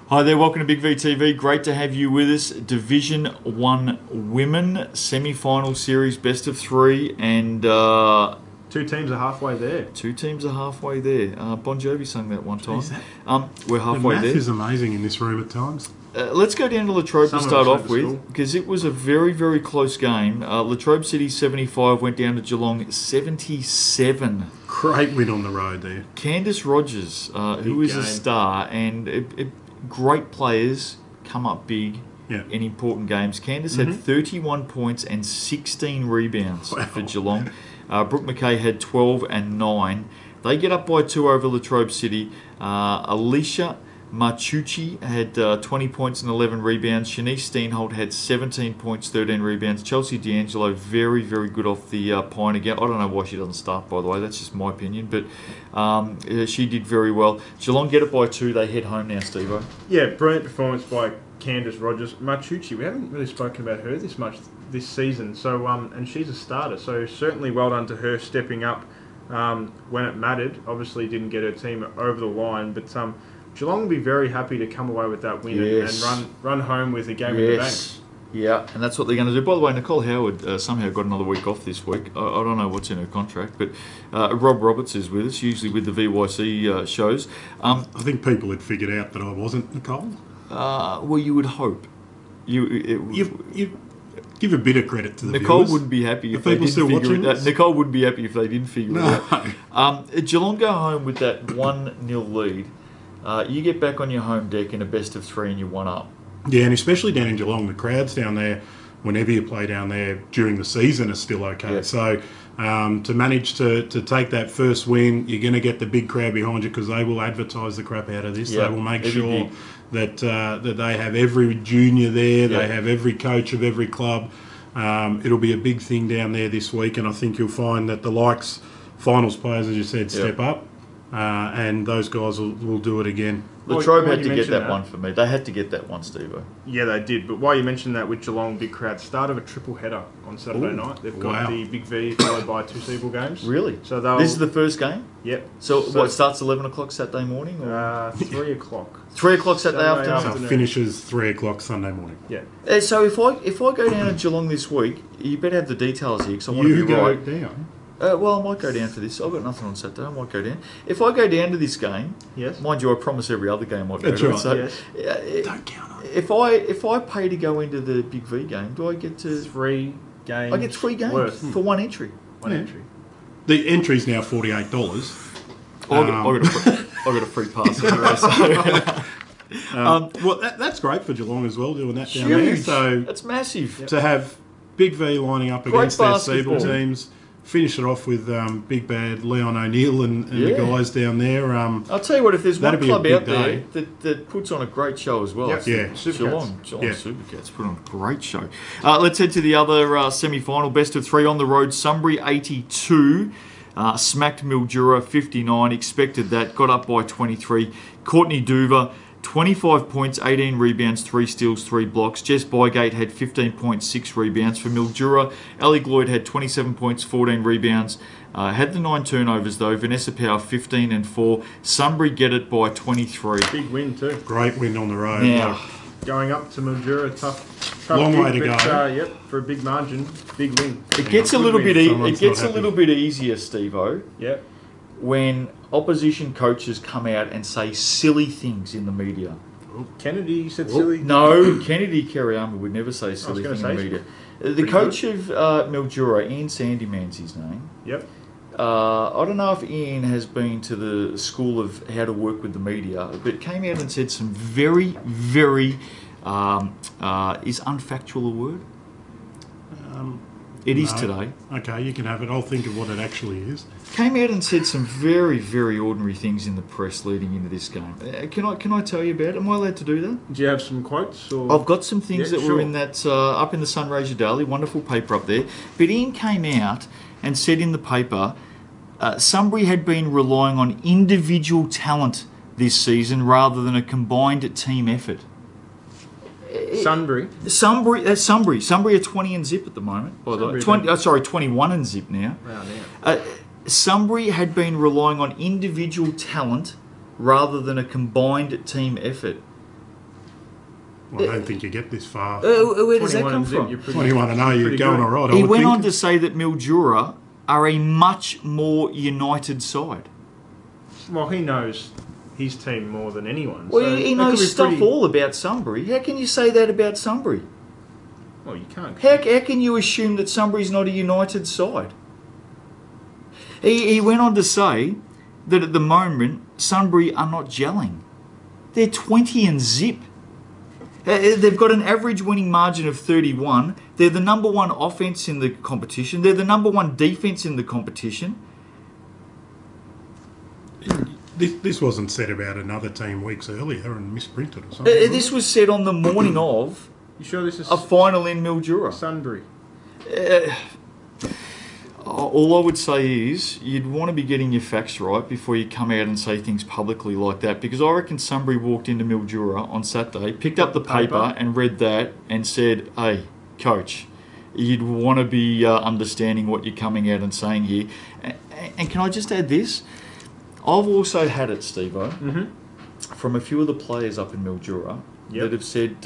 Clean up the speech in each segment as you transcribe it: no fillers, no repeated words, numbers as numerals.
Hi there, welcome to Big V TV. Great to have you with us. Division 1 Women Semi-Final Series, best of 3, and... two teams are halfway there. Two teams are halfway there. Bon Jovi sung that one time. Jeez, we're halfway the math there. Is amazing in this room at times. Let's go down to Latrobe to start off with, school. because it was a very, very close game. Latrobe City 75 went down to Geelong 77. Great win on the road there. Candice Rogers, who is a star, and great players come up big in important games. Candice had 31 points and 16 rebounds for Geelong. Brooke McKay had 12 and 9. They get up by 2 over Latrobe City. Alicia Marchucci had 20 points and 11 rebounds. Shanice Steenholt had 17 points, 13 rebounds. Chelsea D'Angelo, very, very good off the pine again. I don't know why she doesn't start, by the way. That's just my opinion. But she did very well. Geelong get it by 2. They head home now, Steve-O. Yeah, brilliant performance by Candice Rogers. Marchucci, we haven't really spoken about her this much this season. So and she's a starter. So certainly well done to her stepping up when it mattered. Obviously didn't get her team over the line. But Geelong will be very happy to come away with that win and run home with a game in the bank. Yeah, and that's what they're going to do. By the way, Nicole Howard somehow got another week off this week. I don't know what's in her contract, but Rob Roberts is with us, usually with the VYC shows. I think people had figured out that I wasn't, Nicole. Well, you would hope. You give a bit of credit to the Nicole viewers. wouldn't be happy if The they people didn't still figure watching it out. this? Nicole wouldn't be happy if they didn't figure No. it out. Geelong go home with that 1-0 lead. You get back on your home deck in a best of 3 and you're 1 up. Yeah, and especially down in Geelong, the crowds down there, whenever you play down there during the season, are still okay. Yeah. So to manage to take that first win, you're going to get the big crowd behind you because they will advertise the crap out of this. Yeah, they will make every sure big. that they have every junior there, Yeah. they have every coach of every club. It'll be a big thing down there this week, and I think you'll find that the likes, finals players, as you said, step up, and those guys will do it again. Latrobe Well, had to get that one for me. They had to get that one, Steve-O. Yeah, they did. But while you mentioned that with Geelong, big crowd, start of a triple header on Saturday night. They've got the Big V followed by 2 Seagull games. Really? So this is the first game? Yep. So what, starts 11 o'clock Saturday morning? Or? 3 o'clock. 3 o'clock Saturday afternoon? So it finishes 3 o'clock Sunday morning. Yeah. So if I go down to Geelong this week, you better have the details here because I want to be right. Down. Well, I might go down for this. I've got nothing on Saturday. I might go down. If I go down to this game, mind you, I promise every other game I'll go That's to. right. So, Don't count on it. If I pay to go into the Big V game, do I get to 3 games? I get 3 games for one entry. One entry. The entry's now $48. I got a free pass anyway. So. Well, that's great for Geelong as well, doing that down Huge. there. So That's massive. to have Big V lining up Great against their basketball. Seagull teams, finish it off with Big Bad Leon O'Neill and the guys down there. I'll tell you what, if there's one that'd be a club big out there day. that puts on a great show as well, Yep. it's Yeah. Geelong Yeah. Supercats put on a great show. Let's head to the other semi-final, best of 3 on the road. Sunbury 82 smacked Mildura 59, expected that, got up by 23. Courtney Duver 25 points, 18 rebounds, 3 steals, 3 blocks. Jess Bygate had 15.6 rebounds for Mildura. Ali Gloyd had 27 points, 14 rebounds. Had the 9 turnovers though. Vanessa Power 15 and 4. Sunbury get it by 23. Big win too. Great win on the road. Now, Going up to Mildura, tough Long gig, way to but, go. Yep, for a big margin, big win. it gets a Good little win. bit. Someone's It gets not a happy. little bit easier, Steve-O, Yep. when opposition coaches come out and say silly things in the media. Kennedy said silly. No, Kennedy Kerryama would never say silly gonna thing in the say media. The pretty coach of Mildura, Ian Sandyman's his name. Yep. I don't know if Ian has been to the school of how to work with the media, but came out and said some very, very, is unfactual a word? It is today. Okay, you can have it. I'll think of what it actually is. Came out and said some very, very ordinary things in the press leading into this game. Can I tell you about it? Am I allowed to do that? Do you have some quotes? Or? I've got some things Yeah, that sure. were in that up in the Sunraysia Daily, wonderful paper up there. But Ian came out and said in the paper, Sunbury had been relying on individual talent this season rather than a combined team effort. Sunbury. Sunbury are 20 and zip at the moment. By the way, 21 and zip now. Wow, now. Sunbury had been relying on individual talent rather than a combined team effort. Well, I don't think you get this far. Where does that come from? 21 and 0, you're going all right. He went on to say that Mildura are a much more united side. Well, he knows his team more than anyone. Well, so he knows stuff all about Sunbury. How can you say that about Sunbury? Well, you can't. How can you assume that Sunbury's not a united side? He went on to say that at the moment, Sunbury are not gelling. They're 20 and zip. They've got an average winning margin of 31. They're the number one offence in the competition. They're the number one defence in the competition. This wasn't said about another team weeks earlier and misprinted or something. This was said on the morning of You sure this is a final in Mildura. Sunbury? All I would say is you'd want to be getting your facts right before you come out and say things publicly like that, because I reckon Sunbury walked into Mildura on Saturday, picked up the paper and read that and said, hey, coach, you'd want to be understanding what you're coming out and saying here. And can I just add this? I've also had it, Steve-O, from a few of the players up in Mildura that have said,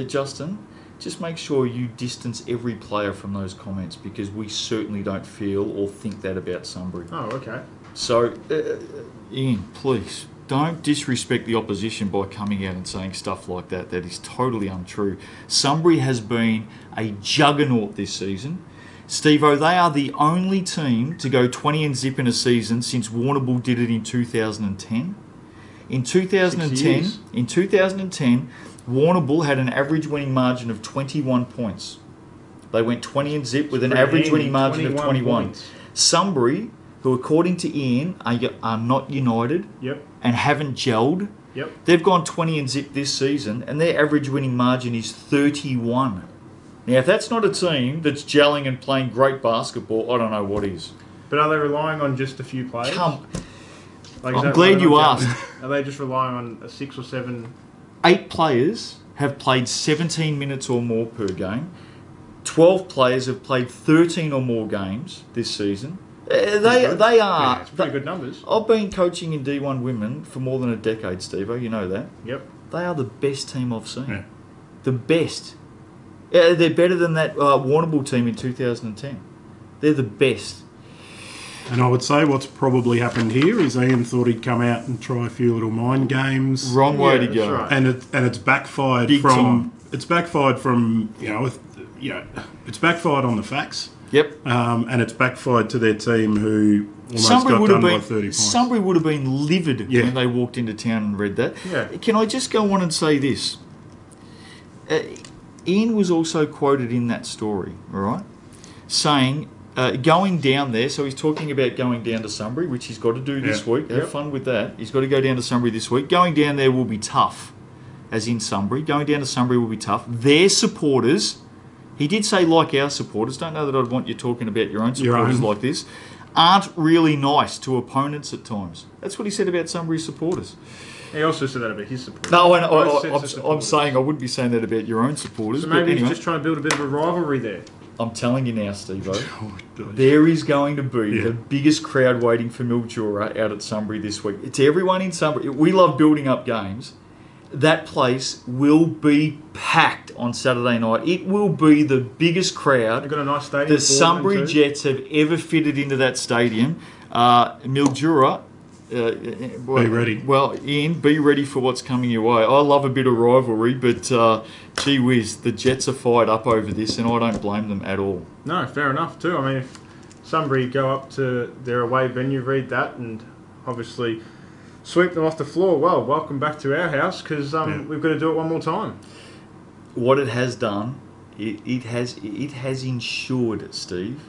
Justin, just make sure you distance every player from those comments, because we certainly don't feel or think that about Sunbury. Oh, okay. So, Ian, please, don't disrespect the opposition by coming out and saying stuff like that. That is totally untrue. Sunbury has been a juggernaut this season. Steve-O, they are the only team to go 20 and zip in a season since Warrnambool did it in 2010. In 2010, Warrnambool had an average winning margin of 21 points. They went 20 and zip with an average winning margin of 21. Points. Sunbury, who according to Ian are not united and haven't gelled, they've gone 20 and zip this season and their average winning margin is 31. Now, if that's not a team that's gelling and playing great basketball, I don't know what is. But are they relying on just a few players? I'm glad you asked. Are they just relying on a 6 or 7... 8 players have played 17 minutes or more per game. 12 players have played 13 or more games this season. They are... Yeah, it's pretty good numbers. I've been coaching in D1 women for more than a decade, Steve-O. You know that. Yep. They are the best team I've seen. Yeah. The best. They're better than that Warrnambool team in 2010. They're the best. And I would say what's probably happened here is Ian thought he'd come out and try a few little mind games. Wrong way to go. Right. And it's backfired Big from time. It's backfired from it's backfired on the facts. Yep. And it's backfired to their team who almost got done by 30 points. Sunbury would have been livid when they walked into town and read that. Yeah. Can I just go on and say this? Ian was also quoted in that story, all right, saying going down there, so he's talking about going down to Sunbury, which he's got to do this week. Have fun with that. He's got to go down to Sunbury this week. Going down there will be tough, as in Sunbury. Going down to Sunbury will be tough. Their supporters, he did say like our supporters, don't know that I'd want you talking about your own supporters like this, aren't really nice to opponents at times. That's what he said about Sunbury's supporters. He also said that about his supporters. No, I'm saying I wouldn't be saying that about your own supporters. So maybe anyway, he's just trying to build a bit of a rivalry there. I'm telling you now, Steve-O, there is going to be the biggest crowd waiting for Mildura out at Sunbury this week. It's everyone in Sunbury. We love building up games. That place will be packed on Saturday night. It will be the biggest crowd They've got a nice stadium. the Sunbury Jets have ever fitted into that stadium. Mildura... be ready. Well, Ian, be ready for what's coming your way. I love a bit of rivalry, but gee whiz, the Jets are fired up over this, and I don't blame them at all. No, fair enough too. I mean, if Sunbury go up to their away venue, read that, and obviously sweep them off the floor, well, welcome back to our house, because we've got to do it one more time. What it has done, it has ensured, Steve,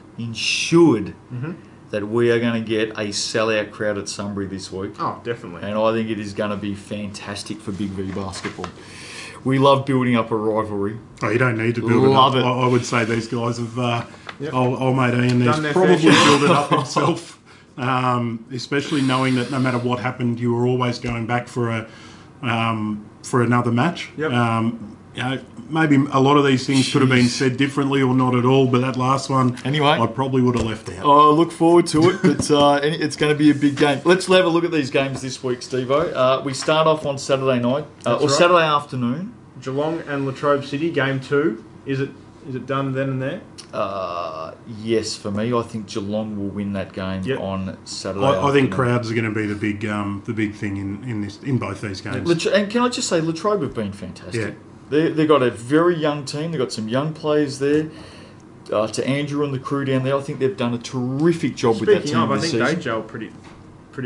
that we are going to get a sellout crowd at Sunbury this week. Oh, definitely. And I think it is going to be fantastic for Big V basketball. We love building up a rivalry. Oh, you don't need to build it up. I would say these guys have, old mate Ian, there's probably built it up himself, especially knowing that no matter what happened, you were always going back for another match. Yep. maybe a lot of these things could have been said differently or not at all, but that last one, anyway, I probably would have left out. I look forward to it, but it's going to be a big game. Let's have a look at these games this week, Steve-O. We start off on Saturday night, or Saturday afternoon. Geelong and Latrobe City, game 2. Is it done then and there? Yes, for me. I think Geelong will win that game on Saturday. I think crowds are going to be the big thing in both these games. And can I just say, Latrobe have been fantastic. Yeah. They've got a very young team. They've got some young players there. To Andrew and the crew down there, I think they've done a terrific job with that team this season. I think they gelled pretty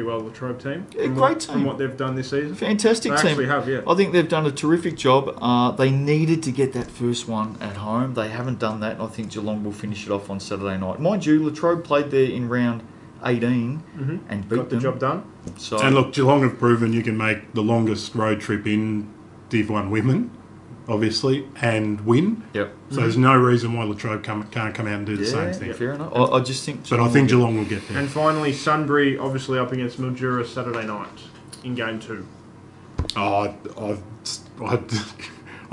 well, the Latrobe team. Great team. From what they've done this season. Fantastic team. They actually have, yeah. I think they've done a terrific job. They needed to get that first one at home. They haven't done that, and I think Geelong will finish it off on Saturday night. Mind you, Latrobe played there in round 18 and beat them. Got the job done. So, and look, Geelong have proven you can make the longest road trip in Div 1 women, obviously, and win. Yep. So there's no reason why Latrobe can't come out and do the same thing. Fair enough. I just think. But I think Geelong will get there. And finally, Sunbury obviously up against Mildura Saturday night in game 2. I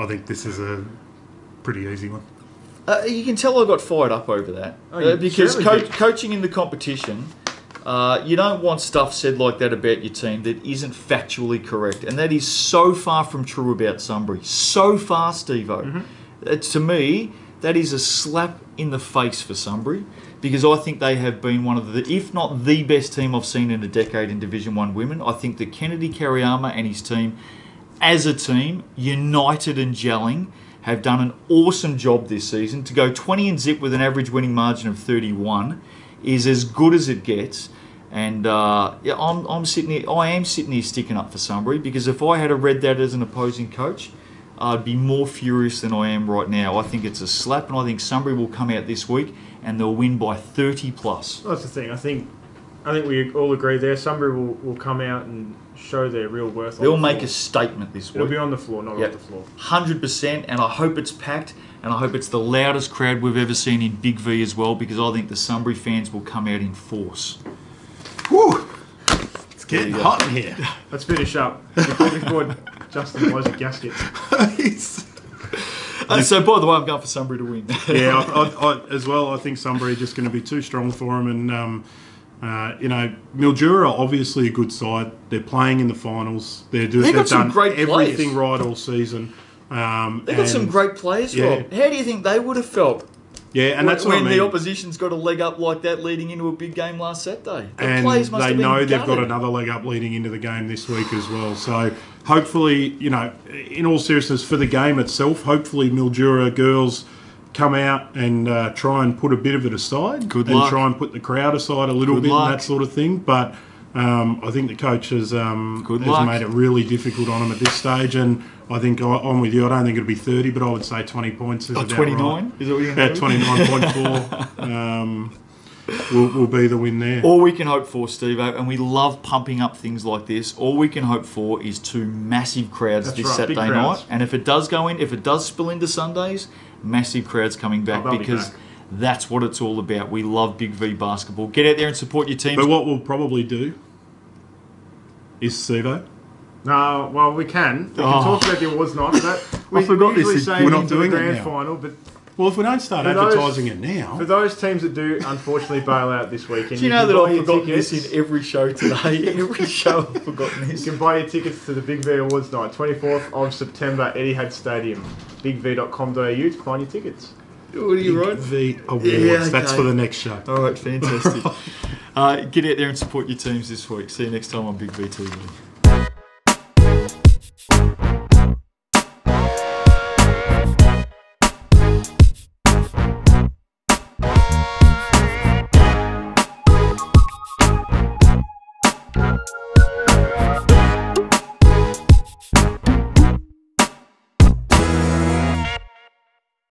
think this is a pretty easy one. You can tell I got fired up over that because coaching in the competition. You don't want stuff said like that about your team that isn't factually correct. And that is so far from true about Sunbury. So far, Steve-O. To me, that is a slap in the face for Sunbury because I think they have been one of the, if not the best team I've seen in a decade in Division 1 women. I think that Kennedy Kariyama and his team, as a team, united and gelling, have done an awesome job this season. To go 20-0 with an average winning margin of 31 is as good as it gets. And I'm sitting here. I am sitting here sticking up for Sunbury because if I had read that as an opposing coach, I'd be more furious than I am right now. I think it's a slap, and I think Sunbury will come out this week and they'll win by 30 plus. That's the thing. I think we all agree there. Sunbury will come out and show their real worth. They'll make a statement this week. It'll be on the floor, not off the floor. 100%, and I hope it's packed. And I hope it's the loudest crowd we've ever seen in Big V as well, because I think the Sunbury fans will come out in force. Whew. It's getting hot in here. Let's finish up before Justin blows a gasket. So, by the way, I'm going for Sunbury to win. Yeah, I as well. I think Sunbury are just going to be too strong for them. And, Mildura are obviously a good side. They're playing in the finals. They've done everything right all season. They've got some great players, Rob. How do you think they would have felt? Yeah, and that's what I mean. When the opposition's got a leg up like that leading into a big game last Saturday. And they know they've got another leg up leading into the game this week as well. So hopefully, in all seriousness, for the game itself, hopefully Mildura girls come out and try and put a bit of it aside. Good luck. And try and put the crowd aside a little bit and that sort of thing. But I think the coach has made it really difficult on them at this stage. And I think I'm with you. I don't think it'll be 30, but I would say 20 points is about 29? Right. Is that what you're going to do? 29.4 will be the win there. All we can hope for, Steve, and we love pumping up things like this, all we can hope for is 2 massive crowds Saturday night. And if it does spill into Sundays, massive crowds coming back because that's what it's all about. We love Big V basketball. Get out there and support your teams. But what we'll probably do is Sivo. No, well, we can. We can talk about the awards night. I forgot this. We're not doing the grand final, but well, if we don't start advertising it now, for those teams that do unfortunately bail out this weekend, do you know that I've forgotten this in every show today? Every show I've forgotten this. You can buy your tickets to the Big V Awards night, 24th of September, Etihad Stadium, bigv.com.au to find your tickets. What are you right? The awards. Yeah, okay. That's for the next show. All right, fantastic. Get out there and support your teams this week. See you next time on Big V TV.